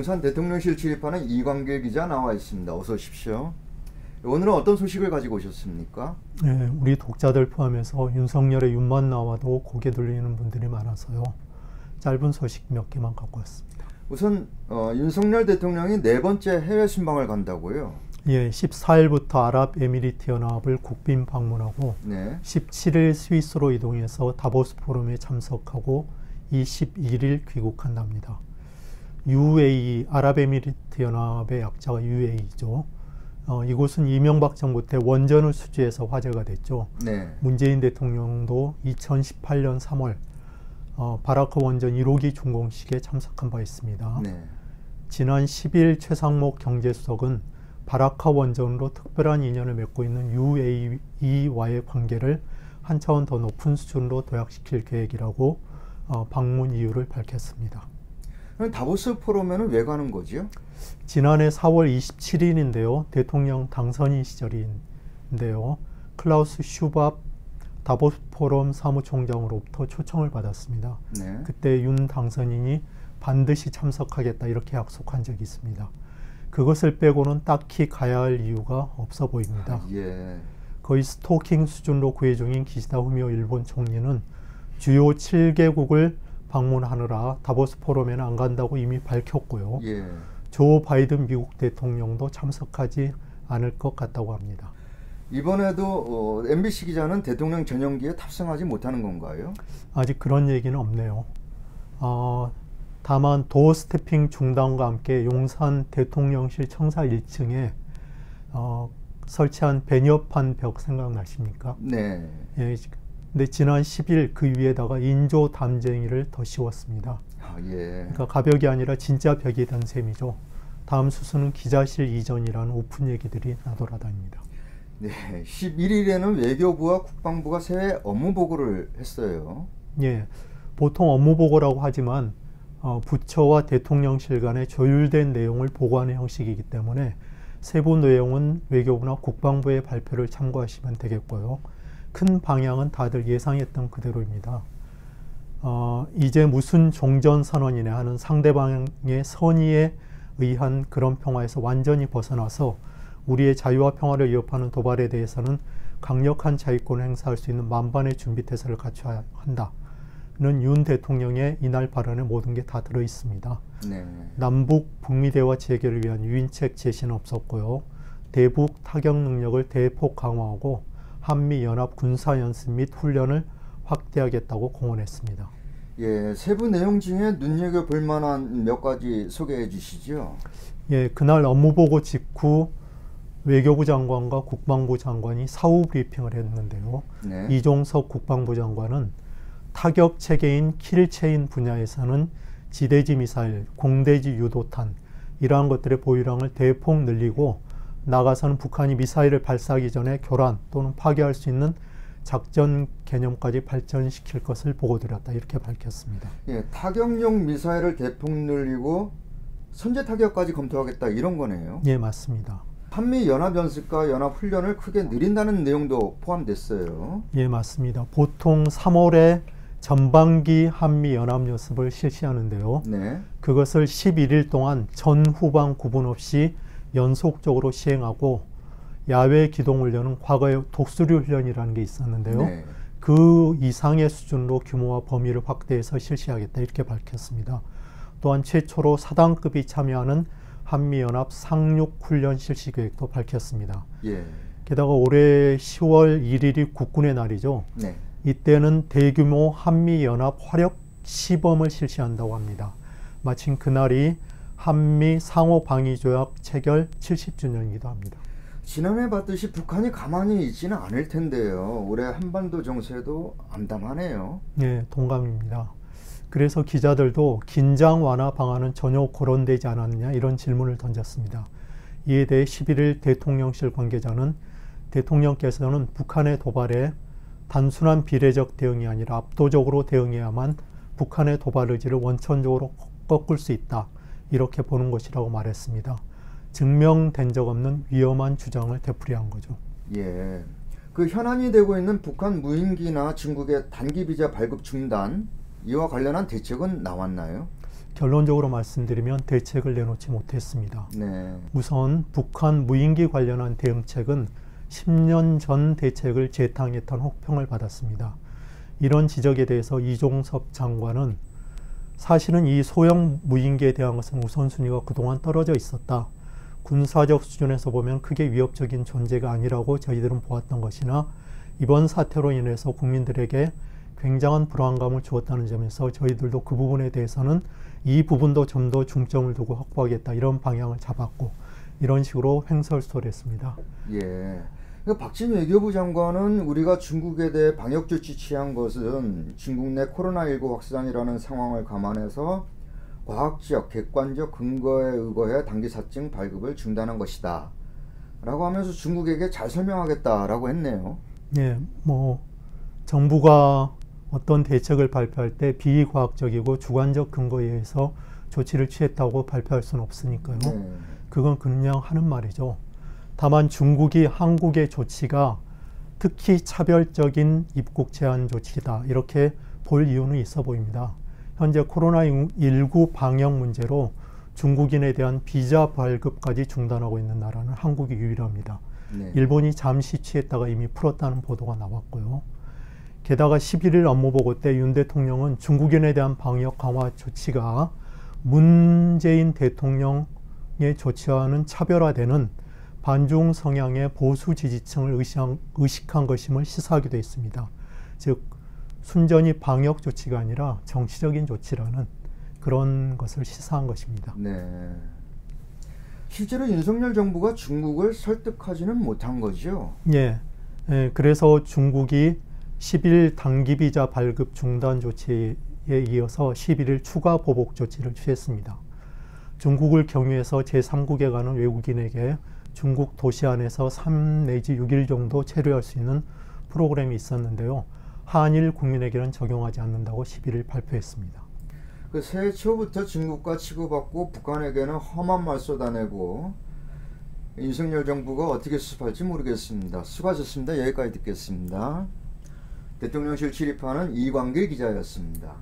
용산 대통령실 출입하는 이광길 기자 나와 있습니다. 어서 오십시오. 오늘은 어떤 소식을 가지고 오셨습니까? 네, 우리 독자들 포함해서 윤석열의 윤만 나와도 고개 돌리는 분들이 많아서요. 짧은 소식 몇 개만 갖고 왔습니다. 우선 윤석열 대통령이 네 번째 해외 순방을 간다고요? 예, 14일부터 아랍에미리트 연합을 국빈 방문하고 네. 17일 스위스로 이동해서 다보스 포럼에 참석하고 21일 귀국한답니다. UAE, 아랍에미리트 연합의 약자가 UAE죠. 이곳은 이명박 정부 때 원전을 수주해서 화제가 됐죠. 네. 문재인 대통령도 2018년 3월 바라크 원전 1호기 준공식에 참석한 바 있습니다. 네. 지난 10일 최상목 경제수석은 바라카 원전으로 특별한 인연을 맺고 있는 UAE와의 관계를 한 차원 더 높은 수준으로 도약시킬 계획이라고 방문 이유를 밝혔습니다. 다보스 포럼에는 왜 가는 거죠? 지난해 4월 27일인데요. 대통령 당선인 시절인데요. 클라우스 슈밥 다보스 포럼 사무총장으로부터 초청을 받았습니다. 네. 그때 윤 당선인이 반드시 참석하겠다 이렇게 약속한 적이 있습니다. 그것을 빼고는 딱히 가야 할 이유가 없어 보입니다. 예. 거의 스토킹 수준으로 구애 중인 기시다 후미오 일본 총리는 주요 7개국을 방문하느라 다보스 포럼에는 안 간다고 이미 밝혔고요. 예. 조 바이든 미국 대통령도 참석하지 않을 것 같다고 합니다. 이번에도 MBC 기자는 대통령 전용기에 탑승하지 못하는 건가요? 아직 그런 얘기는 없네요. 다만 도어 스태핑 중단과 함께 용산 대통령실 청사 1층에 설치한 배녀판 벽 생각나십니까? 네. 예, 근데 지난 10일 그 위에다가 인조 담쟁이를 더 씌웠습니다. 예. 그러니까 가벽이 아니라 진짜 벽이 된 셈이죠. 다음 수순은 기자실 이전이라는 오픈 얘기들이 나돌아다닙니다. 네. 11일에는 외교부와 국방부가 새해 업무 보고를 했어요. 예, 보통 업무 보고라고 하지만 부처와 대통령실 간에 조율된 내용을 보고하는 형식이기 때문에 세부 내용은 외교부나 국방부의 발표를 참고하시면 되겠고요. 큰 방향은 다들 예상했던 그대로입니다. 이제 무슨 종전선언이네 하는 상대방의 선의에 의한 그런 평화에서 완전히 벗어나서 우리의 자유와 평화를 위협하는 도발에 대해서는 강력한 자위권을 행사할 수 있는 만반의 준비태세를 갖춰야 한다. 는 윤 대통령의 이날 발언에 모든 게 다 들어있습니다. 네. 남북 북미 대화 재개를 위한 유인책 제시는 없었고요. 대북 타격 능력을 대폭 강화하고 한미 연합 군사 연습 및 훈련을 확대하겠다고 공언했습니다. 예, 세부 내용 중에 눈여겨볼 만한 몇 가지 소개해 주시죠. 예, 그날 업무보고 직후 외교부 장관과 국방부 장관이 사후 브리핑을 했는데요. 네. 이종석 국방부 장관은 타격 체계인 킬체인 분야에서는 지대지 미사일, 공대지 유도탄 이러한 것들의 보유량을 대폭 늘리고 나가서는 북한이 미사일을 발사하기 전에 교란 또는 파괴할 수 있는 작전 개념까지 발전시킬 것을 보고드렸다 이렇게 밝혔습니다. 예, 타격용 미사일을 대폭 늘리고 선제 타격까지 검토하겠다 이런 거네요. 예, 맞습니다. 한미 연합 연습과 연합 훈련을 크게 늘린다는 내용도 포함됐어요. 예, 맞습니다. 보통 3월에 전반기 한미 연합 연습을 실시하는데요. 네. 그것을 11일 동안 전 후방 구분 없이 연속적으로 시행하고 야외 기동훈련은 과거에 독수리 훈련이라는 게 있었는데요. 네. 그 이상의 수준으로 규모와 범위를 확대해서 실시하겠다 이렇게 밝혔습니다. 또한 최초로 사단급이 참여하는 한미연합 상륙훈련 실시 계획도 밝혔습니다. 예. 게다가 올해 10월 1일이 국군의 날이죠. 네. 이때는 대규모 한미연합 화력 시범을 실시한다고 합니다. 마침 그날이 한미 상호방위조약 체결 70주년이기도 합니다. 지난해 봤듯이 북한이 가만히 있지는 않을 텐데요. 올해 한반도 정세도 암담하네요. 네, 동감입니다. 그래서 기자들도 긴장 완화 방안은 전혀 거론되지 않았느냐 이런 질문을 던졌습니다. 이에 대해 11일 대통령실 관계자는 대통령께서는 북한의 도발에 단순한 비례적 대응이 아니라 압도적으로 대응해야만 북한의 도발 의지를 원천적으로 꺾을 수 있다. 이렇게 보는 것이라고 말했습니다. 증명된 적 없는 위험한 주장을 되풀이한 거죠. 예. 그 현안이 되고 있는 북한 무인기나 중국의 단기 비자 발급 중단 이와 관련한 대책은 나왔나요? 결론적으로 말씀드리면 대책을 내놓지 못했습니다. 네. 우선 북한 무인기 관련한 대응책은 10년 전 대책을 재탕했던 혹평을 받았습니다. 이런 지적에 대해서 이종섭 장관은 사실은 이 소형 무인기에 대한 것은 우선순위가 그동안 떨어져 있었다. 군사적 수준에서 보면 크게 위협적인 존재가 아니라고 저희들은 보았던 것이나 이번 사태로 인해서 국민들에게 굉장한 불안감을 주었다는 점에서 저희들도 그 부분에 대해서는 이 부분도 좀 더 중점을 두고 확보하겠다 이런 방향을 잡았고 이런 식으로 횡설수설을 했습니다. 예. 박진 외교부 장관은 우리가 중국에 대해 방역 조치 취한 것은 중국 내 코로나19 확산이라는 상황을 감안해서 과학적, 객관적 근거에 의거해 단기사증 발급을 중단한 것이다 라고 하면서 중국에게 잘 설명하겠다라고 했네요. 예, 정부가 어떤 대책을 발표할 때 비과학적이고 주관적 근거에 의해서 조치를 취했다고 발표할 수는 없으니까요. 네. 그건 그냥 하는 말이죠. 다만 중국이 한국의 조치가 특히 차별적인 입국 제한 조치다 이렇게 볼 이유는 있어 보입니다. 현재 코로나19 방역 문제로 중국인에 대한 비자 발급까지 중단하고 있는 나라는 한국이 유일합니다. 네. 일본이 잠시 취했다가 이미 풀었다는 보도가 나왔고요. 게다가 11일 업무보고 때 윤 대통령은 중국인에 대한 방역 강화 조치가 문재인 대통령의 조치와는 차별화되는 반중 성향의 보수 지지층을 의식한 것임을 시사하기도 했습니다. 즉 순전히 방역 조치가 아니라 정치적인 조치라는 그런 것을 시사한 것입니다. 네. 실제로 윤석열 정부가 중국을 설득하지는 못한 거죠? 예. 그래서 중국이 10일 단기 비자 발급 중단 조치에 이어서 11일 추가 보복 조치를 취했습니다. 중국을 경유해서 제3국에 가는 외국인에게 중국 도시 안에서 3 내지 6일 정도 체류할 수 있는 프로그램이 있었는데요. 한일 국민에게는 적용하지 않는다고 11일 발표했습니다. 그 새해 초부터 중국과 치고받고 북한에게는 험한 말 쏟아내고 윤석열 정부가 어떻게 수습할지 모르겠습니다. 수고하셨습니다. 여기까지 듣겠습니다. 대통령실 출입하는 이광길 기자였습니다.